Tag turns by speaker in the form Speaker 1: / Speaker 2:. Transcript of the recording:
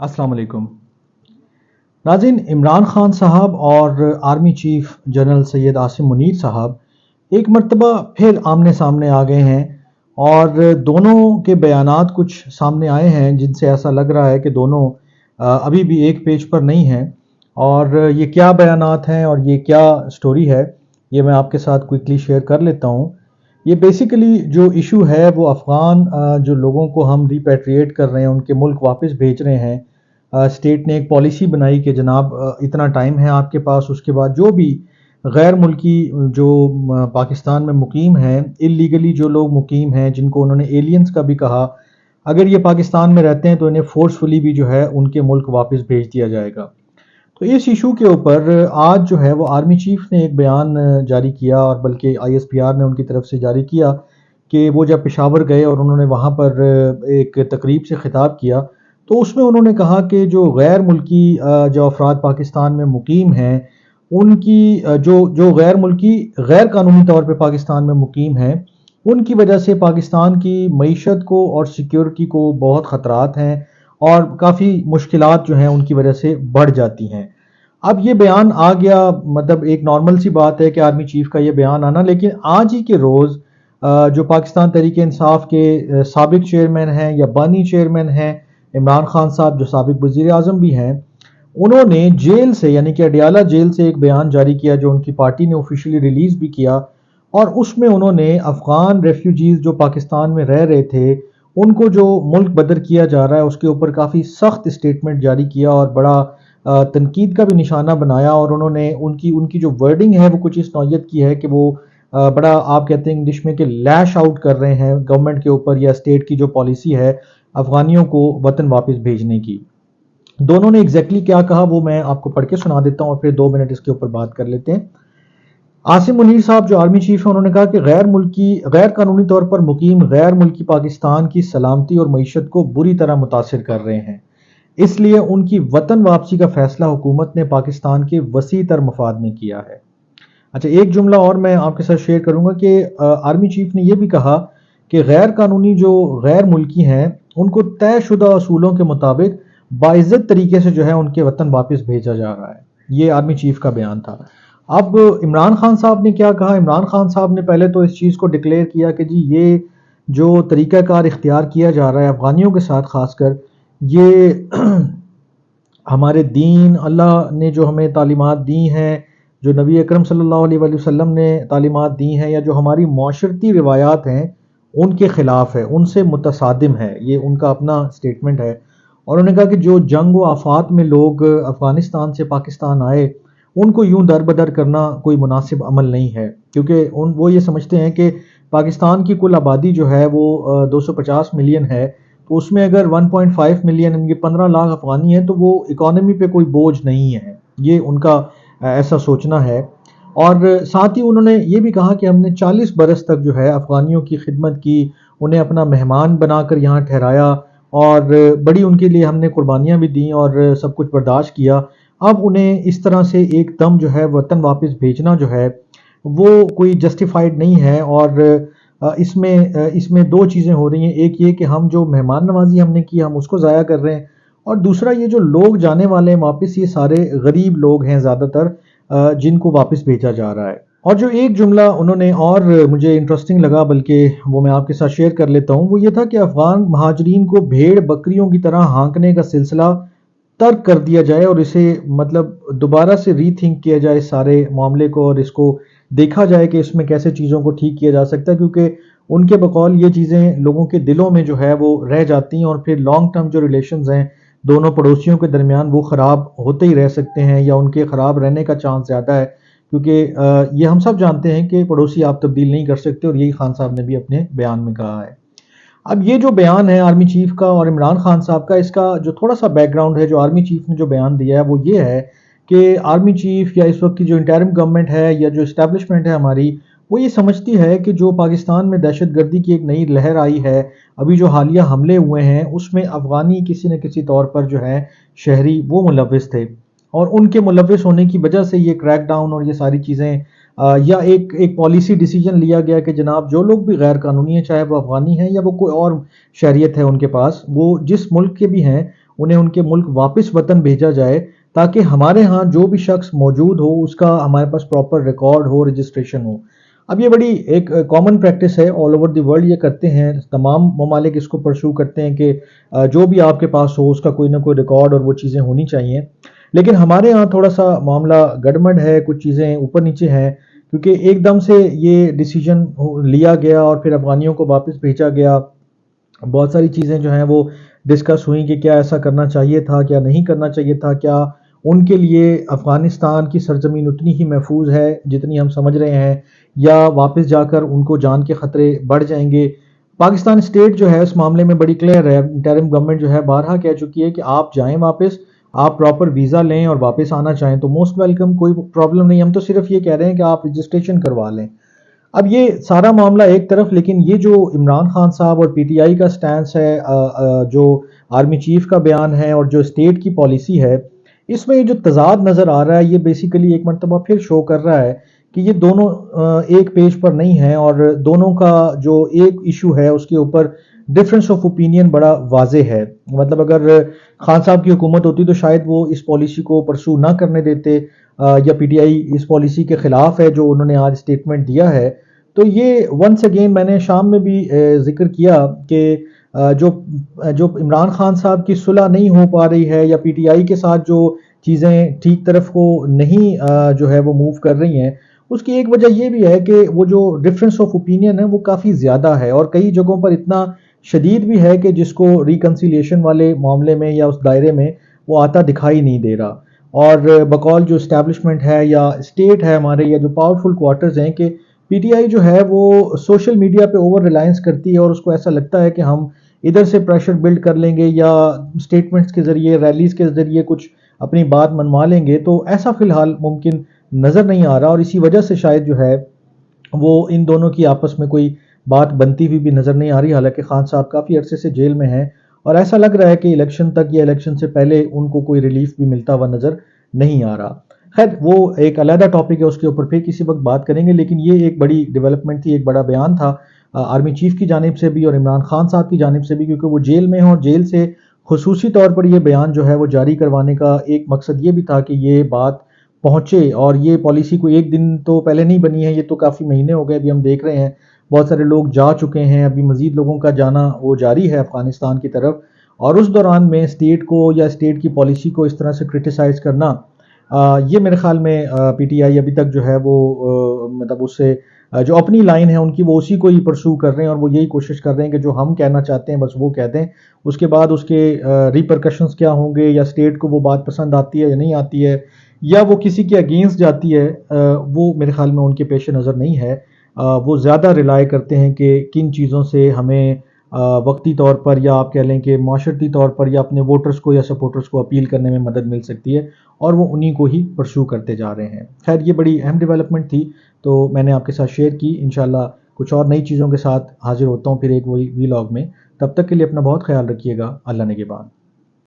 Speaker 1: अस्सलाम वालेकुम नाज़रीन। इमरान खान साहब और army chief general Syed Asim Munir साहब एक मर्तबा फिर आमने सामने आ गए हैं और दोनों के बयानात कुछ सामने आए हैं जिनसे ऐसा लग रहा है कि दोनों अभी भी एक पेज पर नहीं हैं। और ये क्या बयानात हैं और ये क्या स्टोरी है, ये मैं आपके साथ क्विकली शेयर कर लेता हूँ। ये बेसिकली जो इशू है वो अफ़गान जो लोगों को हम रिपैट्रिएट कर रहे हैं, उनके मुल्क वापस भेज रहे हैं। स्टेट ने एक पॉलिसी बनाई कि जनाब इतना टाइम है आपके पास, उसके बाद जो भी गैर मुल्की जो पाकिस्तान में मुकीम हैं, इलीगली जो लोग मुकीम हैं, जिनको उन्होंने एलियंस का भी कहा, अगर ये पाकिस्तान में रहते हैं तो इन्हें फोर्सफुली भी जो है उनके मुल्क वापस भेज दिया जाएगा। तो इस इशू के ऊपर आज जो है वो आर्मी चीफ ने एक बयान जारी किया, और बल्कि ISPR ने उनकी तरफ से जारी किया कि वो जब पेशावर गए और उन्होंने वहाँ पर एक तकरीब से खिताब किया, तो उसमें उन्होंने कहा कि जो गैर मुल्की जो अफराद पाकिस्तान में मुकीम हैं, उनकी जो जो गैर मुल्की गैर कानूनी तौर पे पाकिस्तान में मुकीम हैं, उनकी वजह से पाकिस्तान की मईशत को और सिक्योरिटी को बहुत ख़तरात हैं और काफ़ी मुश्किलात जो हैं उनकी वजह से बढ़ जाती हैं। अब ये बयान आ गया, मतलब एक नॉर्मल सी बात है कि आर्मी चीफ का ये बयान आना, लेकिन आज ही के रोज़ जो पाकिस्तान तहरीक इंसाफ के साबिक चेयरमैन हैं या बानी चेयरमैन हैं इमरान खान साहब, जो साबिक वज़ीर आज़म भी हैं, उन्होंने जेल से यानी कि अडियाला जेल से एक बयान जारी किया जो उनकी पार्टी ने ऑफिशियली रिलीज़ भी किया। और उसमें उन्होंने अफ़गान रेफ्यूजीज़ जो पाकिस्तान में रह रहे थे, उनको जो मुल्क बदर किया जा रहा है उसके ऊपर काफ़ी सख्त स्टेटमेंट जारी किया और बड़ा तनकीद का भी निशाना बनाया। और उन्होंने उनकी उनकी जो वर्डिंग है वो कुछ इस नौयत की है कि वो बड़ा, आप कहते हैं इंग्लिश में, कि लैश आउट कर रहे हैं गवर्नमेंट के ऊपर या स्टेट की जो पॉलिसी है अफगानियों को वतन वापस भेजने की। दोनों ने एग्जैक्टली क्या कहा वो मैं आपको पढ़ के सुना देता हूँ और फिर 2 मिनट इसके ऊपर बात कर लेते हैं। आसिम मुनीर साहब जो आर्मी चीफ है, उन्होंने कहा कि गैर कानूनी तौर पर मुकीम गैर मुल्की पाकिस्तान की सलामती और मईशत को बुरी तरह मुतासिर कर रहे हैं, इसलिए उनकी वतन वापसी का फैसला हुकूमत ने पाकिस्तान के वसी तर मफाद में किया है। अच्छा, एक जुमला और मैं आपके साथ शेयर करूंगा कि आर्मी चीफ ने यह भी कहा कि गैर कानूनी जो गैर मुल्की हैं उनको तयशुदा असूलों के मुताबिक बाइज्जत तरीके से जो है उनके वतन वापस भेजा जा रहा है। ये आर्मी चीफ का बयान था। अब इमरान खान साहब ने क्या कहा? इमरान खान साहब ने पहले तो इस चीज़ को डिक्लेयर किया कि जी ये जो तरीक़ाकार इख्तियार किया जा रहा है अफ़गानियों के साथ ख़ासकर, ये हमारे दीन, अल्लाह ने जो हमें तालीमात दी हैं, जो नबी अकरम सल्लल्लाहु अलैहि वसल्लम ने तालीमात दी हैं, या जो हमारी माशरती रिवायात हैं उनके ख़िलाफ़ है, उनसे मुतसादिम है। ये उनका अपना स्टेटमेंट है। और उन्होंने कहा कि जो जंग व आफात में लोग अफ़गानिस्तान से पाकिस्तान आए, उनको यूं दर बदर करना कोई मुनासिब अमल नहीं है, क्योंकि वो ये समझते हैं कि पाकिस्तान की कुल आबादी जो है वो 250 मिलियन है, तो उसमें अगर 1.5 मिलियन यानी 15 लाख अफगानी है तो वो इकॉनमी पे कोई बोझ नहीं है। ये उनका ऐसा सोचना है। और साथ ही उन्होंने ये भी कहा कि हमने 40 बरस तक जो है अफगानियों की खिदमत की, उन्हें अपना मेहमान बनाकर यहाँ ठहराया और बड़ी उनके लिए हमने कुर्बानियाँ भी दी और सब कुछ बर्दाश्त किया। अब उन्हें इस तरह से एकदम जो है वतन वापस भेजना जो है वो कोई जस्टिफाइड नहीं है। और इसमें दो चीज़ें हो रही हैं। एक ये कि हम जो मेहमान नवाजी हमने की हम उसको ज़ाया कर रहे हैं, और दूसरा ये जो लोग जाने वाले हैं वापस, ये सारे गरीब लोग हैं ज़्यादातर जिनको वापस भेजा जा रहा है। और जो एक जुमला उन्होंने और मुझे इंटरेस्टिंग लगा, बल्कि वो मैं आपके साथ शेयर कर लेता हूँ, वो ये था कि अफ़गान महाजरीन को भेड़ बकरियों की तरह हाँकने का सिलसिला तर्क कर दिया जाए और इसे मतलब दोबारा से रीथिंक किया जाए इस सारे मामले को, और इसको देखा जाए कि इसमें कैसे चीज़ों को ठीक किया जा सकता है, क्योंकि उनके बकौल ये चीज़ें लोगों के दिलों में जो है वो रह जाती हैं और फिर लॉन्ग टर्म जो रिलेशंस हैं दोनों पड़ोसियों के दरमियान वो ख़राब होते ही रह सकते हैं, या उनके ख़राब रहने का चांस ज़्यादा है, क्योंकि ये हम सब जानते हैं कि पड़ोसी आप तब्दील नहीं कर सकते, और यही खान साहब ने भी अपने बयान में कहा है। अब ये जो बयान है आर्मी चीफ का और इमरान खान साहब का, इसका जो थोड़ा सा बैकग्राउंड है, जो आर्मी चीफ ने जो बयान दिया है वो ये है कि आर्मी चीफ या इस वक्त की जो इंटरिम गवर्नमेंट है या जो इस्टेब्लिशमेंट है हमारी, वो ये समझती है कि जो पाकिस्तान में दहशतगर्दी की एक नई लहर आई है, अभी जो हालिया हमले हुए हैं उसमें अफ़गानी किसी न किसी तौर पर जो है शहरी वो मुलव्विस थे, और उनके मुलव्विस होने की वजह से ये क्रैक डाउन और ये सारी चीज़ें या एक पॉलिसी डिसीजन लिया गया कि जनाब जो लोग भी गैर कानूनी है, चाहे वो अफ़गानी हैं या वो कोई और शहरियत है उनके पास, वो जिस मुल्क के भी हैं, انہیں ان کے ملک واپس وطن بھیجا جائے تاکہ ہمارے ہاں جو بھی شخص موجود ہو اس کا ہمارے پاس پراپر ریکارڈ ہو، رجسٹریشن ہو۔ اب یہ بڑی ایک کامن پریکٹس ہے، آل اوور دی ورلڈ یہ کرتے ہیں، تمام ممالک اس کو پرسو کرتے ہیں کہ جو بھی آپ کے پاس ہو اس کا کوئی نہ کوئی ریکارڈ اور وہ چیزیں ہونی چاہیے۔ لیکن ہمارے ہاں تھوڑا سا معاملہ گڑبڑ ہے، کچھ چیزیں اوپر نیچے ہیں، کیونکہ ایک دم سے یہ ڈیسیجن لیا گیا اور پھر افغانیوں کو واپس بھیجا گیا۔ بہت ساری چیزیں جو ہیں وہ ڈسکس ہوئیں کہ کیا ایسا کرنا چاہیے تھا، کیا نہیں کرنا چاہیے تھا، کیا ان کے لیے افغانستان کی سرزمین اتنی ہی محفوظ ہے جتنی ہم سمجھ رہے ہیں، یا واپس جا کر ان کو جان کے خطرے بڑھ جائیں گے۔ پاکستان اسٹیٹ جو ہے اس معاملے میں بڑی کلیئر ہے، انٹرم گورنمنٹ جو ہے بارہا کہہ چکی ہے کہ آپ جائیں واپس، آپ پراپر ویزا لیں اور واپس آنا چاہیں تو موسٹ ویلکم، کوئی پرابلم نہیں، ہم تو صرف یہ کہہ رہے ہیں کہ آپ رجسٹریشن کروا لیں۔ اب یہ سارا معاملہ ایک طرف، لیکن یہ جو عمران خان صاحب اور پی ٹی آئی کا سٹینس ہے، جو آرمی چیف کا بیان ہے اور جو اسٹیٹ کی پالیسی ہے، اس میں یہ جو تضاد نظر آ رہا ہے یہ بیسیکلی ایک مرتبہ پھر شو کر رہا ہے کہ یہ دونوں ایک پیج پر نہیں ہیں، اور دونوں کا جو ایک ایشو ہے اس کے اوپر ڈفرنس آف اوپینین بڑا واضح ہے۔ مطلب اگر خان صاحب کی حکومت ہوتی تو شاید وہ اس پالیسی کو پرسو نہ کرنے دیتے، یا P T I us policy کے خلاف ہے جو انہوں نے آج اسٹیٹمنٹ دیا ہے۔ تو یہ ونس اگین میں نے شام میں بھی ذکر کیا کہ جو عمران خان صاحب کی صلح نہیں ہو پا رہی ہے، یا پی ٹی آئی کے ساتھ جو چیزیں ٹھیک طرف کو نہیں جو ہے وہ موو کر رہی ہیں، اس کی ایک وجہ یہ بھی ہے کہ وہ جو ڈفرنس آف اوپینین ہے وہ کافی زیادہ ہے، اور کئی جگہوں پر اتنا شدید بھی ہے کہ جس کو ریکنسیلیشن والے معاملے میں یا اس دائرے میں وہ آتا دکھائی نہیں دے رہا۔ اور بقول جو اسٹیبلشمنٹ ہے یا اسٹیٹ ہے ہمارے، یا جو پاورفل کوارٹرز ہیں، کہ پی ٹی آئی جو ہے وہ سوشل میڈیا پہ اوور ریلائنس کرتی ہے، اور اس کو ایسا لگتا ہے کہ ہم ادھر سے پریشر بلڈ کر لیں گے یا اسٹیٹمنٹس کے ذریعے، ریلیز کے ذریعے کچھ اپنی بات منوا لیں گے، تو ایسا فی الحال ممکن نظر نہیں آ رہا، اور اسی وجہ سے شاید جو ہے وہ ان دونوں کی آپس میں کوئی بات بنتی ہوئی بھی نظر نہیں آ رہی، حالانکہ خان صاحب کافی عرصے سے جیل میں ہیں، اور ایسا لگ رہا ہے کہ الیکشن تک یا الیکشن سے پہلے ان کو کوئی ریلیف بھی ملتا ہوا نظر نہیں آ رہا۔ خیر وہ ایک علیحدہ ٹاپک ہے، اس کے اوپر پھر کسی وقت بات کریں گے، لیکن یہ ایک بڑی ڈیولپمنٹ تھی، ایک بڑا بیان تھا آرمی چیف کی جانب سے بھی اور عمران خان صاحب کی جانب سے بھی، کیونکہ وہ جیل میں ہیں، اور جیل سے خصوصی طور پر یہ بیان جو ہے وہ جاری کروانے کا ایک مقصد یہ بھی تھا کہ یہ بات پہنچے، اور یہ پالیسی کوئی ایک دن تو پہلے نہیں بنی ہے، یہ تو کافی مہینے ہو گئے، ابھی ہم دیکھ رہے ہیں بہت سارے لوگ جا چکے ہیں، ابھی مزید لوگوں کا جانا وہ جاری ہے افغانستان کی طرف، اور اس دوران میں اسٹیٹ کو یا اسٹیٹ کی پالیسی کو اس طرح سے کرٹیسائز کرنا، یہ میرے خیال میں پی ٹی آئی ابھی تک جو ہے وہ مطلب اس سے جو اپنی لائن ہے ان کی وہ اسی کو ہی پرسو کر رہے ہیں، اور وہ یہی کوشش کر رہے ہیں کہ جو ہم کہنا چاہتے ہیں بس وہ کہہ دیں، اس کے بعد اس کے ریپرکشنز کیا ہوں گے، یا اسٹیٹ کو وہ بات پسند آتی ہے یا نہیں آتی ہے، یا وہ کسی کے اگینسٹ جاتی ہے، وہ میرے خیال میں ان کے پیش نظر نہیں ہے۔ وہ زیادہ ریلائی کرتے ہیں کہ کن چیزوں سے ہمیں وقتی طور پر، یا آپ کہہ لیں کہ معاشرتی طور پر، یا اپنے ووٹرز کو یا سپورٹرز کو اپیل کرنے میں مدد مل سکتی ہے، اور وہ انہی کو ہی پرسو کرتے جا رہے ہیں۔ خیر یہ بڑی اہم ڈیولپمنٹ تھی، تو میں نے آپ کے ساتھ شیئر کی، انشاءاللہ کچھ اور نئی چیزوں کے ساتھ حاضر ہوتا ہوں پھر ایک وی لاگ میں۔ تب تک کے لیے اپنا بہت خیال رکھیے گا، اللہ نگہبان۔